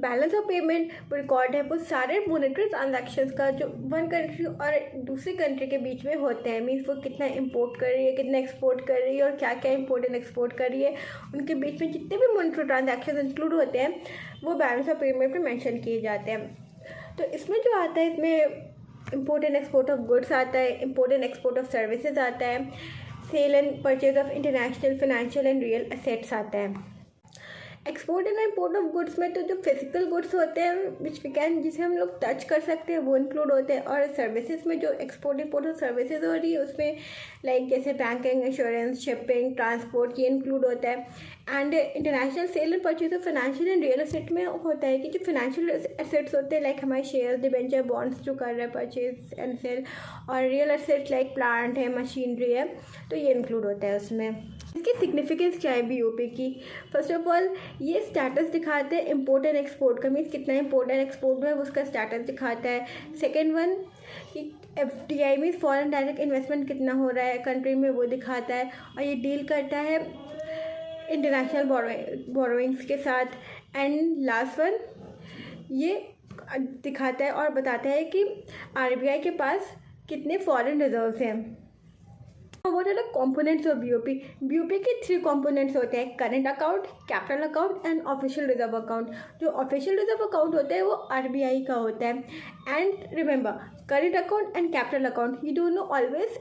Balance of payment record है वो सारे मॉनेटरी ट्रांजैक्शंस का जो वन कंट्री और दूसरी कंट्री के बीच में होते हैं, मीन्स वो कितना इंपोर्ट कर रही है, कितना एक्सपोर्ट कर रही है और क्या क्या इंपोर्ट एंड एक्सपोर्ट कर रही है, उनके बीच में जितने भी मॉनेटरी ट्रांजैक्शन इंक्लूड होते हैं वो बैलेंस ऑफ पेमेंट में मेंशन किए जाते हैं। तो इसमें जो आता है, इसमें import and export of goods आता है, import and export of services आता है, sale and purchase of international financial and real assets आता है। Export and import of goods में तो जो फिजिकल गुड्स होते हैं विच वी कैन, जिसे हम लोग टच कर सकते हैं, वो इंक्लूड होते हैं। और सर्विसेज में जो एक्सपोर्ट इम्पोर्ट ऑफ सर्विसेज हो रही है उसमें लाइक जैसे बैंकिंग, इंश्योरेंस, शिपिंग, ट्रांसपोर्ट, ये इंक्लूड होता है। And international sale and purchase of financial and real asset में होता है कि जो फाइनेंशियल एसेट्स होते हैं लाइक हमारे शेयर, डिबेंचर, बॉन्ड्स जो कर रहे हैं परचेज एंड सेल, और रियल एसेट्स लाइक प्लांट है, मशीनरी है, तो ये इंक्लूड होता है उसमें। इसकी सिग्निफिकेंस क्या है बीओपी की? फर्स्ट ऑफ ऑल ये स्टेटस दिखाते हैं इम्पोर्ट एंड एक्सपोर्ट का, मीन्स कितना इम्पोर्ट एंड एक्सपोर्ट में उसका स्टेटस दिखाता है। सेकेंड वन कि FDI means foreign direct investment कितना हो रहा है कंट्री में, वो दिखाता है। और ये डील करता है इंटरनेशनल बोरोइंग्स के साथ। एंड लास्ट वन ये दिखाता है और बताता है कि RBI के पास कितने फॉरेन रिजर्व्स हैं। What are the components of BOP? BOP के 3 कंपोनेंट्स होते हैं, current account, capital account and official reserve account. जो ऑफिशियल रिजर्व अकाउंट होता है वो RBI का होता है। And remember, current account and capital account ये दोनों ऑलवेज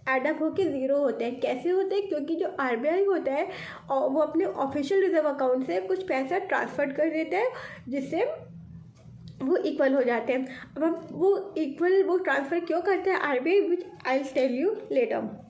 एडअप होकर 0 होते हैं। कैसे होते हैं? क्योंकि जो RBI होता है और वो अपने ऑफिशियल रिजर्व अकाउंट से कुछ पैसा ट्रांसफर कर देता है जिससे वो इक्वल हो जाते हैं। अब वो ट्रांसफ़र क्यों करते हैं RBI, which I will tell you letter.